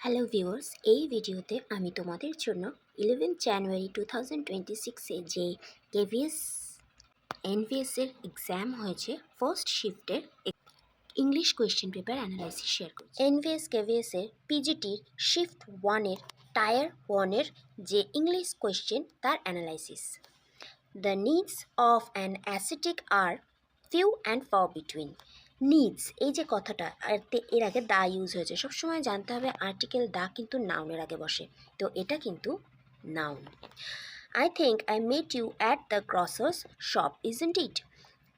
Hello viewers, এই ভিডিওতে আমি তোমাদের জন্য 11 জানুয়ারি 2026 যে কেভিএস এনভিএসের এক্সাম হয়েছে ফার্স্ট শিফটের English question paper analysis share করছি। এনভিএস কেভিএসের পিজিটির শিফট 1-এর টায়ার 1-এর যে ইংলিশ কোয়েশ্চেন তার analysis. The needs of an ascetic are few and far between. Needs এই যে কথাটা এর আগে দা ইউজ হয়েছে, সবসময় জানতে হবে আর্টিকেল দা কিন্তু নাউনের আগে বসে, তো এটা কিন্তু noun. I think I met you at the grocer's shop isn't it.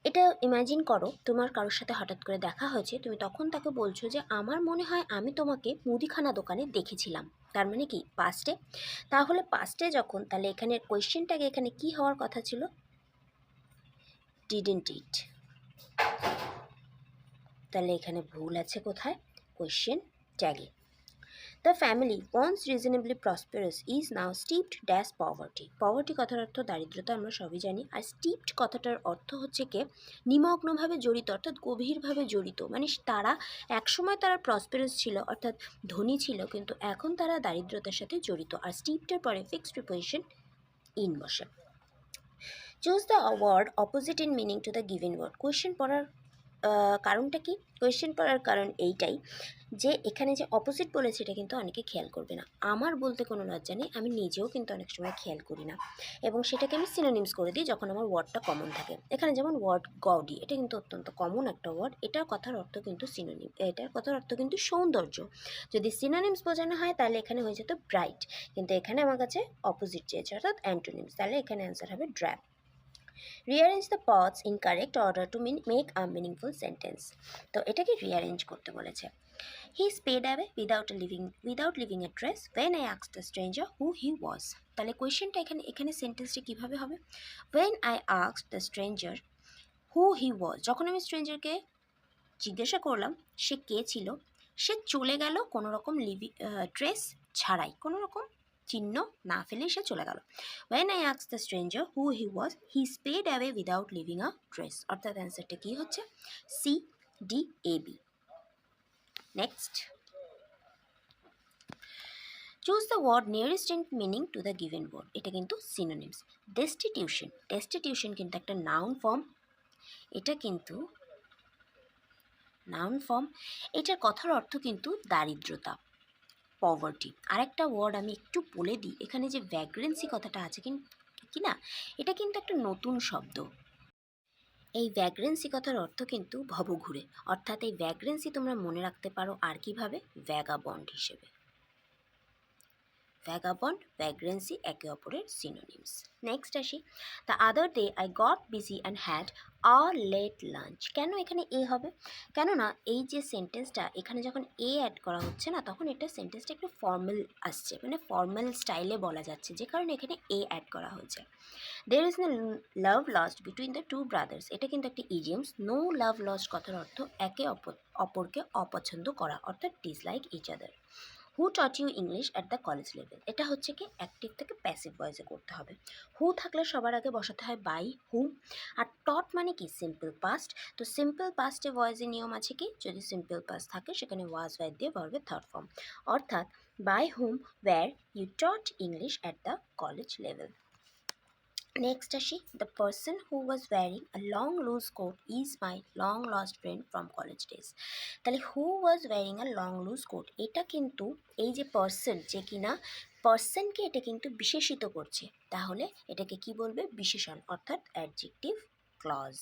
এটা ইমাজিন করো, তোমার কারোর সাথে হঠাৎ করে দেখা হয়েছে, তুমি তখন তাকে বলছো যে আমার মনে হয় আমি তোমাকে মুদিখানা দোকানে দেখেছিলাম। তার মানে কি পাস্টে? তাহলে পাস্টে যখন, তাহলে এখানে কোয়েশ্চেনটাকে এখানে কি হওয়ার কথা ছিল? Didn't it. তাহলে এখানে ভুল আছে কোথায়? কোয়েশ্চেন ট্যাগে। The family once reasonably prosperous is now steeped dash poverty. Poverty কথার অর্থ দারিদ্রতা, আমরা সবই জানি। আর স্টিপড কথাটার অর্থ হচ্ছে কি নিমগ্নভাবে জড়িত, অর্থাৎ গভীরভাবে জড়িত। মানে তারা একসময় তারা প্রসপারাস ছিল, অর্থাৎ ধনী ছিল, কিন্তু এখন তারা দারিদ্রতার সাথে জড়িত। আর স্টিপডের পরে ফিক্সড প্রিপোজিশন ইন বসে। Choose the word opposite in meaning to the given word. Question পড়ার কারণটা কি? কোয়েশ্চেন পড়ার কারণ এইটাই যে এখানে যে অপোজিট বলেছে এটা কিন্তু অনেকে খেয়াল করবে না। আমার বলতে কোনো লজ্জা নেই, আমি নিজেও কিন্তু অনেক সময় খেয়াল করি না, এবং সেটাকে আমি সিনোনিমস করে দিই যখন আমার ওয়ার্ডটা কমন থাকে। এখানে যেমন ওয়ার্ড গডি, এটা কিন্তু অত্যন্ত কমন একটা ওয়ার্ড। এটার কথার অর্থ কিন্তু সিনোনিম, এটার কথার অর্থ কিন্তু সৌন্দর্য। যদি সিনোনিমস বোঝানো হয় তাহলে এখানে হয়ে যেত ব্রাইট, কিন্তু এখানে আমার কাছে অপোজিট চেয়েছে অর্থাৎ অ্যান্টোনিমস, তাহলে এখানে অ্যান্সার হবে draft. Rearrange the parts in correct order to make a meaningful sentence. তো এটাকে রিঅ্যারেঞ্জ করতে বলেছে। He sped away without leaving a trace when I asked the stranger who he was. তাহলে কোয়েশ্চেনটা এখানে সেন্টেন্সটা কিভাবে হবে? When I asked the stranger who he was, যখন আমি স্ট্রেঞ্জারকে জিজ্ঞাসা করলাম সে কে ছিল, সে চলে গেল কোনো রকম ট্রেস ছাড়াই, কোনো রকম চিহ্ন না ফেলেই সে চলে গেল। When I asked the stranger who he was, he sped away without leaving a trace. অর্থাৎ অ্যান্সারটা কি হচ্ছে? CDAB. Next, choose the word nearest in meaning to the given word. এটা কিন্তু সিনোনিমস। ডেস্টিটিউশন, ডেস্টিটিউশন কিন্তু একটা নাউন ফর্ম, এটা কিন্তু নাউন ফর্ম। এটার কথার অর্থ কিন্তু দারিদ্রতা, পভার্টি। আরেকটা ওয়ার্ড আমি একটু বলে দিই, এখানে যে ভ্যাগ্রেন্সি কথাটা আছে কি না, এটা কিন্তু একটা নতুন শব্দ। এই ভ্যাগ্রেন্সি কথার অর্থ কিন্তু ভবঘুরে, অর্থাৎ এই ভ্যাগ্রেন্সি তোমরা মনে রাখতে পারো আর কিভাবে? ভ্যাগাবন্ড হিসেবে। ভ্যাগাবন্ড, ভ্যাগ্রেন্সি একে অপরের সিনোনিমস। নেক্সট আসি, the other day I got busy and had a late lunch. কেন এখানে এ হবে? কেননা এই যে সেন্টেন্সটা এখানে যখন এ অ্যাড করা হচ্ছে না, তখন এটা সেন্টেন্সটা একটু ফর্মাল আসছে, মানে ফর্মাল স্টাইলে বলা যাচ্ছে, যে কারণে এখানে এ অ্যাড করা হয়েছে। There is no love lost between the two brothers. এটা কিন্তু একটা ইডিয়মস। নো লাভ লস্ট কথার অর্থ একে অপরকে অপছন্দ করা, অর্থাৎ dislike each other. Who taught you English at the college level. এটা হচ্ছে কি অ্যাক্টিভ থেকে প্যাসিভ ভয়েসে করতে হবে। হু থাকলে সবার আগে বসাতে হয় বাই হুম। আর টট মানে কি? Simple past. তো সিম্পল পাস্টে ভয়েসের নিয়ম আছে কি? যদি সিম্পল পাস্ট থাকে সেখানে ওয়াজ ওয়ার দিয়ে ভার্বের থার্ড ফর্ম, অর্থাৎ by whom were you taught English at the college level. Next আসি, the person who was wearing a long loose coat is my long lost friend from college days. তাহলে who was wearing a long loose coat, এটা কিন্তু এই যে person, যে কিনা পার্সনকে এটা কিন্তু বিশেষিত করছে, তাহলে এটাকে কি বলবে? বিশেষণ, অর্থাৎ অ্যাডজেক্টিভ ক্লজ।